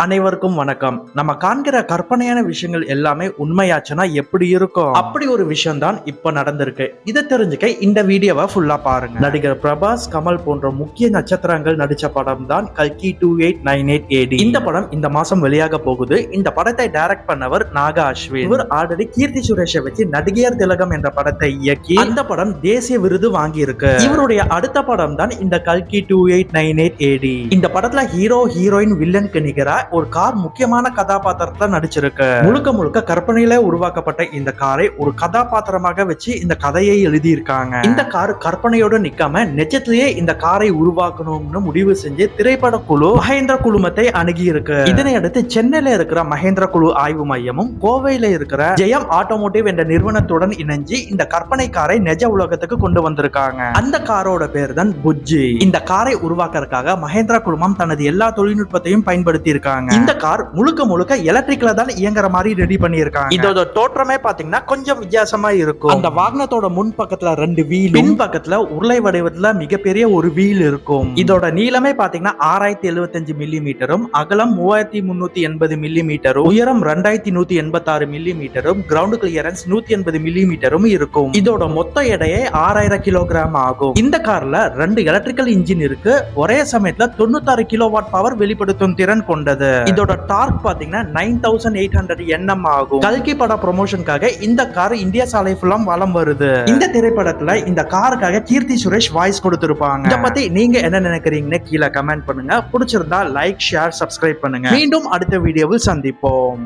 அனைவருக்கும் வணக்கம். நம்ம காண்கிற கற்பனையான விஷயங்கள் எல்லாமே உண்மையாச்சுன்னா எப்படி இருக்கும்? அப்படி ஒரு விஷயம் தான் இப்ப நடந்திருக்கு. இதை தெரிஞ்சுக்க இந்த வீடியோவை ஃபுல்லா பாருங்க. நடிகர் பிரபாஸ், கமல் போன்ற முக்கிய நட்சத்திரங்கள் நடிச்ச படம் தான் கல்கி 2898 AD. இந்த படம் இந்த மாசம் வெளியாக போகுது. இந்த படத்தை டைரக்ட் பண்ணவர் நாக அஸ்வின். இவர் ஆல்ரெடி கீர்த்தி சுரேஷை வச்சு நடிகையர் திலகம் என்ற படத்தை இயக்கி அந்த படம் தேசிய விருது வாங்கி இருக்கு. இவருடைய அடுத்த படம் தான் இந்த கல்கி 2898 AD. இந்த படத்துல ஹீரோ ஹீரோயின் வில்லனுக்கு நிகரா ஒரு கார் முக்கியமான கதாபாத்திரத்துல நடிச்சிருக்கு. முழுக்க முழுக்க கற்பனையில உருவாக்கப்பட்ட இந்த காரை ஒரு கதாபாத்திரமாக வச்சு இந்த கதையை எழுதியிருக்காங்க. இந்த கார் கற்பனையோட நிக்காம நிஜத்திலேயே இந்த காரை உருவாக்கணும்னு முடிவு செஞ்சு திரைப்பட குழு மகேந்திர குழுமத்தை அணுகி இருக்கு. இதனை அடுத்து சென்னையில இருக்கிற மகேந்திர குழு ஆய்வு மையமும் கோவையில இருக்கிற ஜெயம் ஆட்டோமோட்டிவ் என்ற நிறுவனத்துடன் இணைஞ்சு இந்த கற்பனை காரை நிஜ உலகத்துக்கு கொண்டு வந்திருக்காங்க. அந்த காரோட பேர் தான் புஜ்ஜி. இந்த காரை உருவாக்குறதுக்காக மகேந்திர குழுமம் தனது எல்லா தொழில்நுட்பத்தையும் பயன்படுத்தி இருக்காங்க. இந்த கார் முழுக்க முழுக்க எலக்ட்ரிக்ல தான் இயங்குற மாதிரி ரெடி பண்ணியிருக்காங்க. இதோட தோற்றமே பாத்தீங்கன்னா கொஞ்சம் வித்தியாசமா இருக்கும். அந்த வாகனத்தோட முன் பக்கத்துல 2 வீல், பின் பக்கத்துல உருளை வடிவத்துல மிகப்பெரிய ஒரு வீல் இருக்கும். இதோட நீளமே பாத்தீங்கன்னா 6075 மில்லிமீட்டரும், அகலம் 3380 மில்லிமீட்டரும், உயரம் 2186 மில்லிமீட்டரும், கிரவுண்ட் கிளியரன்ஸ் 180 மில்லிமீட்டரும் இருக்கும். இதோட மொத்த எடையே 6000 கிலோகிராம் ஆகும். இந்த கார்ல 2 எலக்ட்ரிக்கல் இன்ஜின் இருக்கு. ஒரே சமயத்துல 96 கிலோவாட் பவர் வெளிப்படுத்தும் திறன் கொண்டது. இதோட டார்க் பாத்தீங்கன்னா 9800 Nm ஆகும். கல்கி பட ப்ரமோஷனுக்காக இந்த கார் இந்தியா சாலை ஃபுல்லா வலம் வருது. இந்த திரைப்படத்துல இந்த காருக்காக கீர்த்தி சுரேஷ் வாய்ஸ் கொடுத்திருப்பாங்க. இத பத்தி நீங்க என்ன நினைக்கிறீங்கன்னு கீழே கமெண்ட் பண்ணுங்க. பிடிச்சிருந்தா லைக், ஷேர், சப்ஸ்கிரைப் பண்ணுங்க. மீண்டும் அடுத்த வீடியோவில் சந்திப்போம்.